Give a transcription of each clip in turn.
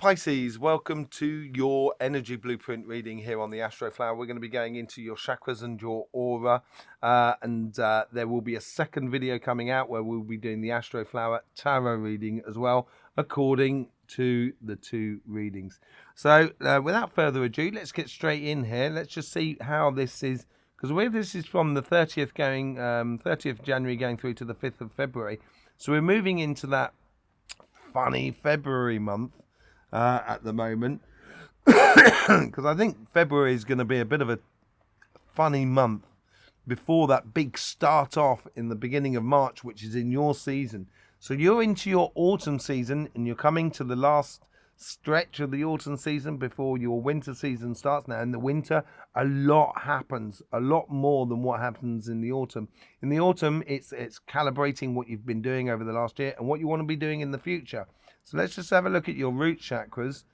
Pisces, welcome to your energy blueprint reading here on the Astroflower. We're going to be going into your chakras and your aura, and there will be a second video coming out where we'll be doing the Astroflower tarot reading as well, according to the two readings. So without further ado, let's get straight in here. Let's just see how this is, because this is from the 30th January going through to the 5th of February. So we're moving into that funny February month at the moment, because I think February is going to be a bit of a funny month before that big start off in the beginning of March, which is in your season. So you're into your autumn season and you're coming to the last stretch of the autumn season before your winter season starts. Now in the winter, a lot happens, a lot more than what happens in the autumn. In the autumn, it's calibrating what you've been doing over the last year and what you want to be doing in the future. So let's just have a look at your root chakras.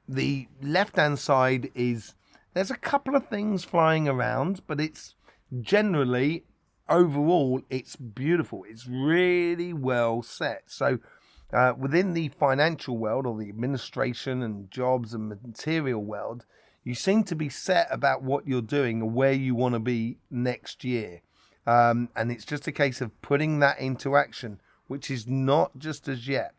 The left-hand side there's a couple of things flying around, but it's generally, overall, it's beautiful. It's really well set. So within the financial world, or the administration and jobs and material world, you seem to be set about what you're doing and where you want to be next year. And it's just a case of putting that into action, which is not just as yet.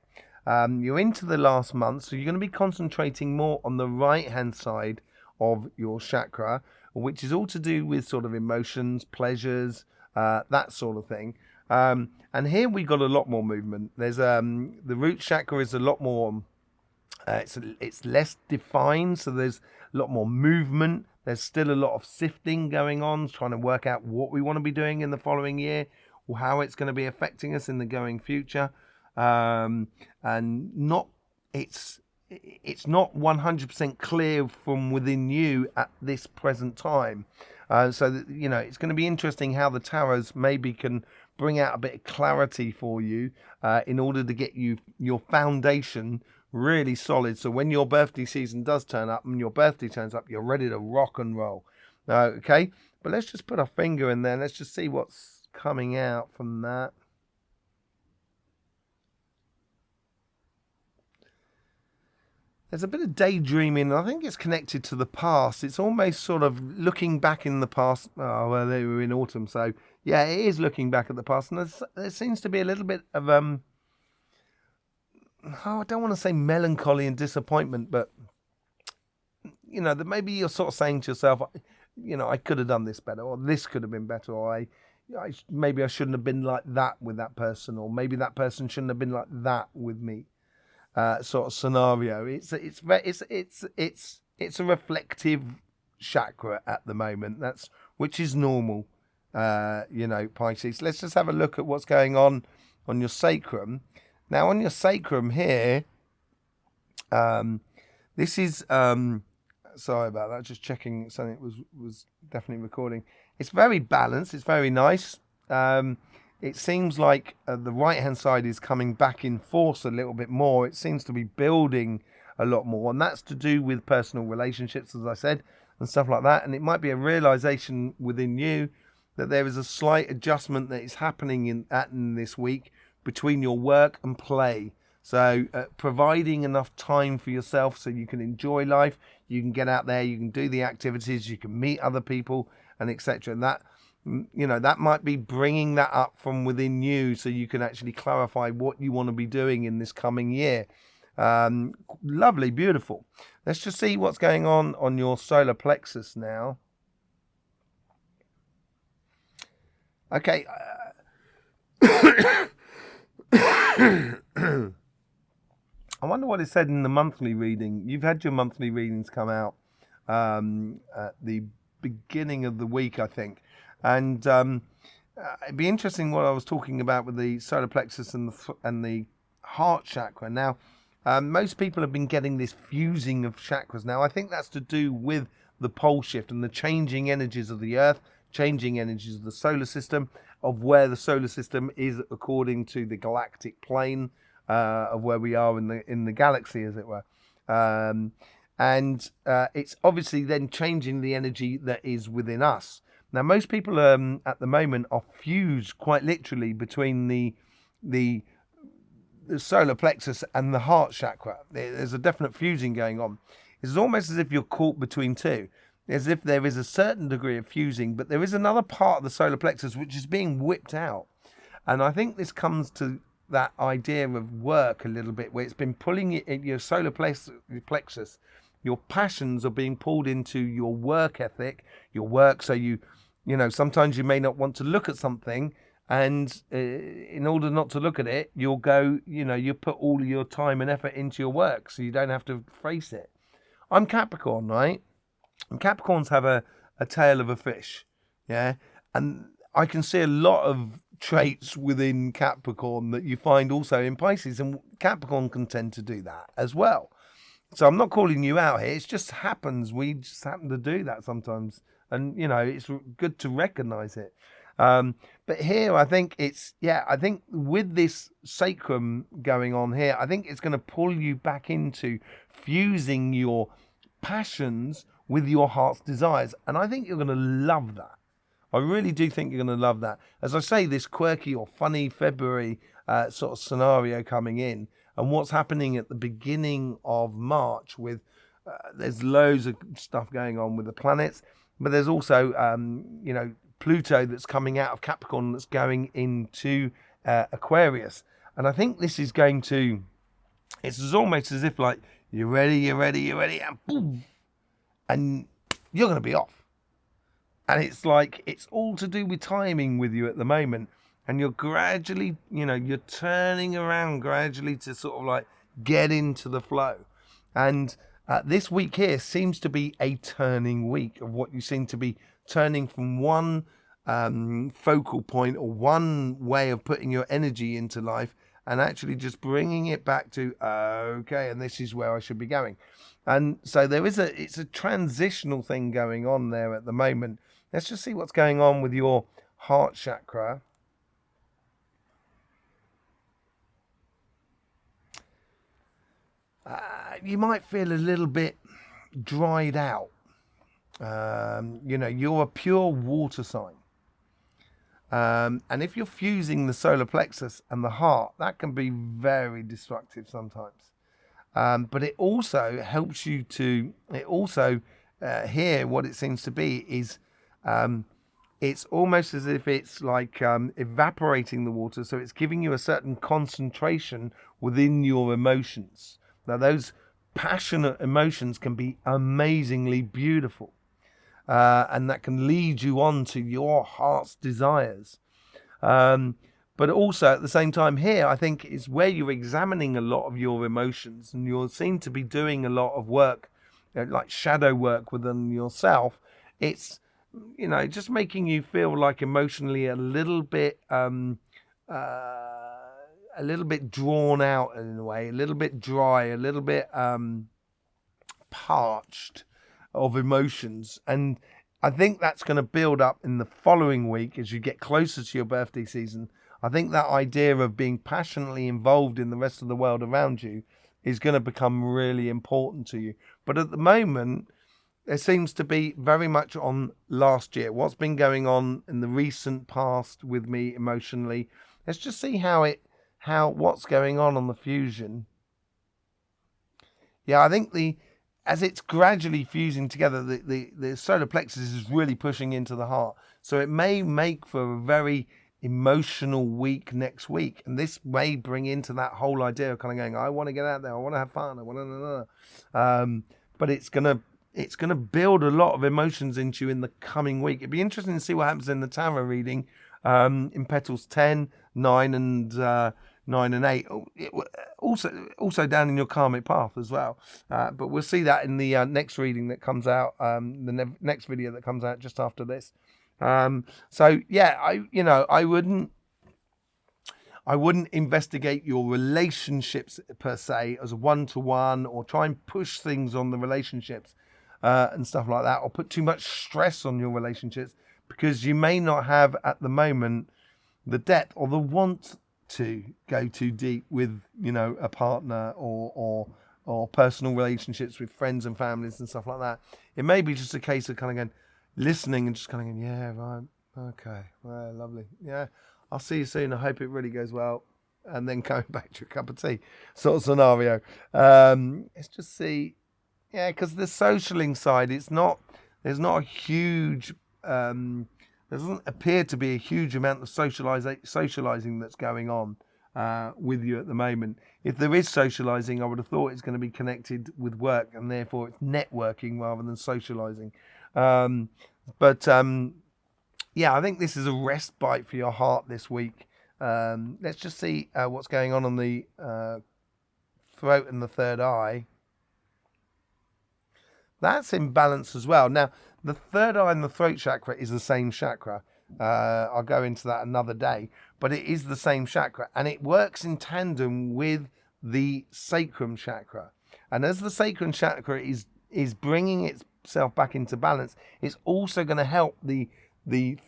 You're into the last month, so you're going to be concentrating more on the right-hand side of your chakra, which is all to do with sort of emotions, pleasures, that sort of thing. And here we've got a lot more movement. There's the root chakra is a lot more, it's less defined, so there's a lot more movement. There's still a lot of sifting going on, trying to work out what we want to be doing in the following year, or how it's going to be affecting us in the going future. And it's not 100% clear from within you at this present time. So that, it's going to be interesting how the tarots maybe can bring out a bit of clarity for you in order to get your foundation really solid. So when your birthday season does turn up and your birthday turns up, you're ready to rock and roll. Okay, but let's just put our finger in there. Let's just see what's coming out from that. There's a bit of daydreaming. I think it's connected to the past. It's almost sort of looking back in the past. Oh, well, they were in autumn. So, yeah, it is looking back at the past. And there seems to be a little bit of, I don't want to say melancholy and disappointment, but, that maybe you're sort of saying to yourself, I could have done this better, or this could have been better, or maybe I shouldn't have been like that with that person, or maybe that person shouldn't have been like that with me. Sort of scenario. It's a reflective chakra at the moment. Which is normal. Pisces. Let's just have a look at what's going on your sacrum. Now on your sacrum here, this is sorry about that. Just checking something was definitely recording. It's very balanced. It's very nice. It seems like the right-hand side is coming back in force a little bit more. It seems to be building a lot more, and that's to do with personal relationships, as I said, and stuff like that. And it might be a realization within you that there is a slight adjustment that is happening in this week between your work and play. So providing enough time for yourself so you can enjoy life, you can get out there, you can do the activities, you can meet other people, and etc. And that might be bringing that up from within you so you can actually clarify what you want to be doing in this coming year. Lovely, beautiful. Let's just see what's going on your solar plexus now. Okay. I wonder what it said in the monthly reading. You've had your monthly readings come out at the beginning of the week, I think. And it'd be interesting what I was talking about with the solar plexus and the heart chakra. Now, most people have been getting this fusing of chakras. Now, I think that's to do with the pole shift and the changing energies of the Earth, changing energies of the solar system, of where the solar system is according to the galactic plane of where we are in the galaxy, as it were. And it's obviously then changing the energy that is within us. Now, most people at the moment are fused quite literally between the the solar plexus and the heart chakra. There's a definite fusing going on. It's almost as if you're caught between two, as if there is a certain degree of fusing, but there is another part of the solar plexus which is being whipped out. And I think this comes to that idea of work a little bit, where it's been pulling it in your solar plexus. Your passions are being pulled into your work ethic, your work. So you know, sometimes you may not want to look at something, and in order not to look at it, you'll go, you know, you put all your time and effort into your work so you don't have to face it. I'm Capricorn, right? And Capricorns have a tail of a fish, yeah? And I can see a lot of traits within Capricorn that you find also in Pisces, and Capricorn can tend to do that as well. So I'm not calling you out here. It just happens. We just happen to do that sometimes. And, you know, it's good to recognize it. But here, I think I think with this sacrum going on here, I think it's going to pull you back into fusing your passions with your heart's desires. And I think you're going to love that. I really do think you're going to love that. As I say, this quirky or funny February sort of scenario coming in, and what's happening at the beginning of March with, there's loads of stuff going on with the planets, but there's also, you know, Pluto that's coming out of Capricorn that's going into Aquarius. And I think this is going to, it's almost as if like, you're ready, and boom, and you're going to be off. And it's like, it's all to do with timing with you at the moment. And you're gradually, you know, you're turning around gradually to sort of like get into the flow. And this week here seems to be a turning week of what you seem to be turning from one focal point or one way of putting your energy into life, and actually just bringing it back to, okay, and this is where I should be going. And so it's a transitional thing going on there at the moment. Let's just see what's going on with your heart chakra. You might feel a little bit dried out. You know, you're a pure water sign. And if you're fusing the solar plexus and the heart, that can be very destructive sometimes. But it also helps you to, here what it seems to be is, it's almost as if it's like evaporating the water. So it's giving you a certain concentration within your emotions. Now, those passionate emotions can be amazingly beautiful. And that can lead you on to your heart's desires. But also at the same time here, I think is where you're examining a lot of your emotions, and you'll seem to be doing a lot of work, like shadow work within yourself. It's, you know, just making you feel like emotionally a little bit drawn out in a way, a little bit dry, a little bit parched of emotions. And I think that's going to build up in the following week as you get closer to your birthday season. I think that idea of being passionately involved in the rest of the world around you is going to become really important to you. But at the moment, there seems to be very much on last year. What's been going on in the recent past with me emotionally. Let's just see what's going on the fusion. Yeah, I think as it's gradually fusing together, the solar plexus is really pushing into the heart. So it may make for a very emotional week next week. And this may bring into that whole idea of kind of going, I want to get out there, I want to have fun, I want to, but it's going to build a lot of emotions into you in the coming week. It'd be interesting to see what happens in the tarot reading, in petals 10, 9 and 8, also down in your karmic path as well. But we'll see that in the next reading that comes out, the next video that comes out just after this. So yeah, I wouldn't investigate your relationships per se as a one-to-one, or try and push things on the relationships and stuff like that, or put too much stress on your relationships, because you may not have at the moment the depth or the want to go too deep with, you know, a partner or personal relationships with friends and families and stuff like that. It may be just a case of kind of going, listening and just kind of going, yeah, right, okay, well, lovely, yeah, I'll see you soon, I hope it really goes well. and then going back to a cup of tea sort of scenario. Let's just see. Yeah, because the socialing side, there's not a huge, there doesn't appear to be a huge amount of socializing that's going on with you at the moment. If there is socializing, I would have thought it's going to be connected with work, and therefore it's networking rather than socializing. But yeah, I think this is a respite for your heart this week. Let's just see what's going on the throat and the third eye. That's in balance as well. Now, the third eye and the throat chakra is the same chakra. I'll go into that another day, but it is the same chakra, and it works in tandem with the sacrum chakra. And as the sacrum chakra is bringing itself back into balance, it's also going to help the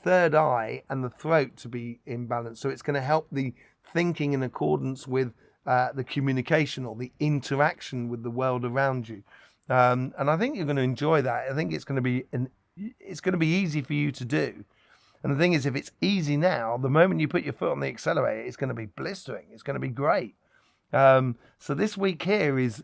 third eye and the throat to be in balance. So it's going to help the thinking in accordance with the communication or the interaction with the world around you. And I think you're going to enjoy that. I think it's going to be easy for you to do. And the thing is, if it's easy now, the moment you put your foot on the accelerator, it's going to be blistering. It's going to be great. So this week here is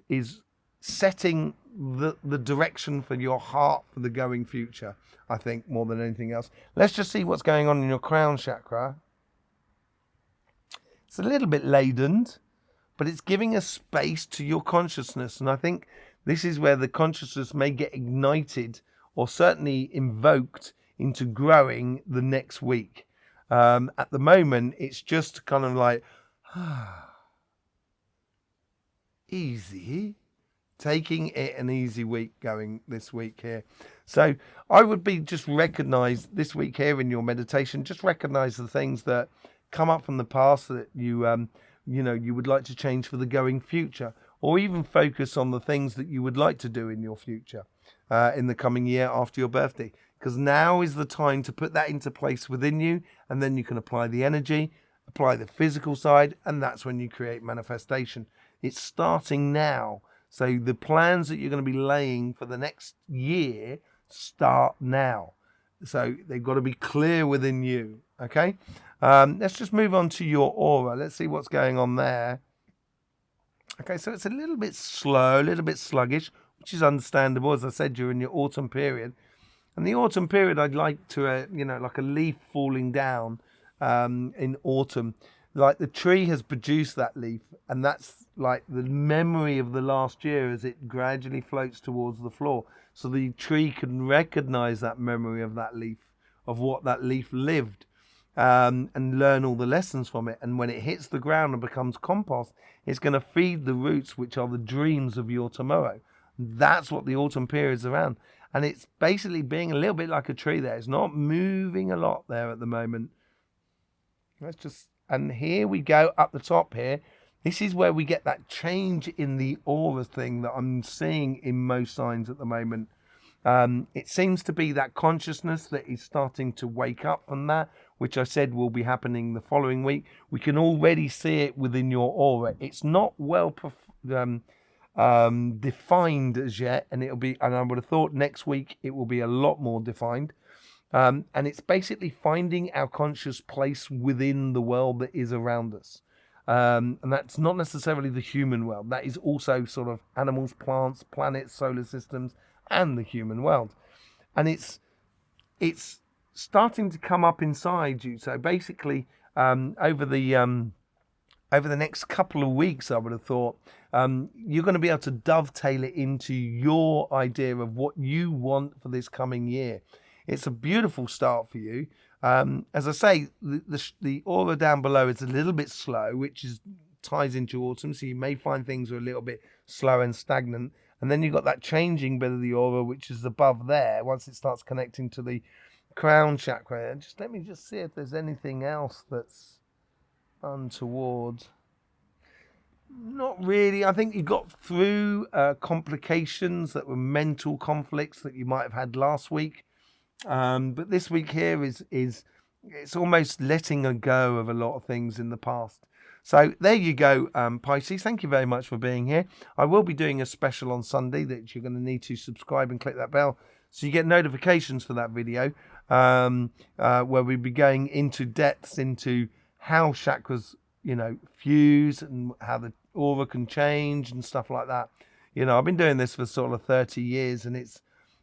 setting the direction for your heart for the going future, I think, more than anything else. Let's just see what's going on in your crown chakra. It's a little bit laden, but it's giving a space to your consciousness. And I think this is where the consciousness may get ignited or certainly invoked into growing the next week. At the moment, it's just kind of like, easy. Taking it an easy week going this week here. So I would be just recognize this week here in your meditation, just recognize the things that come up from the past that you would like to change for the going future, or even focus on the things that you would like to do in your future in the coming year after your birthday, because now is the time to put that into place within you, and then you can apply the energy, apply the physical side, and that's when you create manifestation. It's starting now. So the plans that you're going to be laying for the next year start now. So they've got to be clear within you. Okay. Let's just move on to your aura. Let's see what's going on there. Okay. So it's a little bit slow, a little bit sluggish, which is understandable. As I said, you're in your autumn period. And the autumn period, I'd like to, like a leaf falling down in autumn. Like the tree has produced that leaf, and that's like the memory of the last year as it gradually floats towards the floor. So the tree can recognize that memory of that leaf, of what that leaf lived, and learn all the lessons from it. And when it hits the ground and becomes compost, it's going to feed the roots, which are the dreams of your tomorrow. That's what the autumn period is around. And it's basically being a little bit like a tree there. It's not moving a lot there at the moment. And here we go up the top here. This is where we get that change in the aura thing that I'm seeing in most signs at the moment. It seems to be that consciousness that is starting to wake up from that, which I said will be happening the following week. We can already see it within your aura. It's not well defined as yet, and I would have thought next week it will be a lot more defined. And it's basically finding our conscious place within the world that is around us. And that's not necessarily the human world. That is also sort of animals, plants, planets, solar systems, and the human world. And it's starting to come up inside you. So basically, over the next couple of weeks, I would have thought, you're going to be able to dovetail it into your idea of what you want for this coming year. It's a beautiful start for you. As I say, the aura down below is a little bit slow, which ties into autumn. So you may find things are a little bit slow and stagnant. And then you've got that changing bit of the aura, which is above there, once it starts connecting to the crown chakra. Let me see if there's anything else that's untoward. Not really. I think you got through complications that were mental conflicts that you might have had last week. But this week here it's almost letting go of a lot of things in the past. So there you go, Pisces. Thank you very much for being here. I will be doing a special on Sunday that you're going to need to subscribe and click that bell so you get notifications for that video, where we'll be going into depths into how chakras you know, fuse and how the aura can change and stuff like that. You know, I've been doing this for sort of 30 years, and it's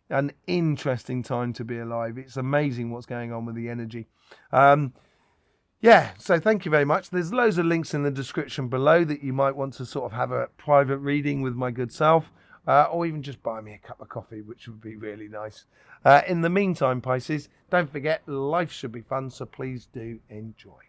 an interesting time to be alive. It's amazing what's going on with the energy. Yeah, so thank you very much. There's loads of links in the description below that you might want to sort of have a private reading with my good self, or even just buy me a cup of coffee, which would be really nice. In the meantime, Pisces, don't forget, life should be fun, so please do enjoy.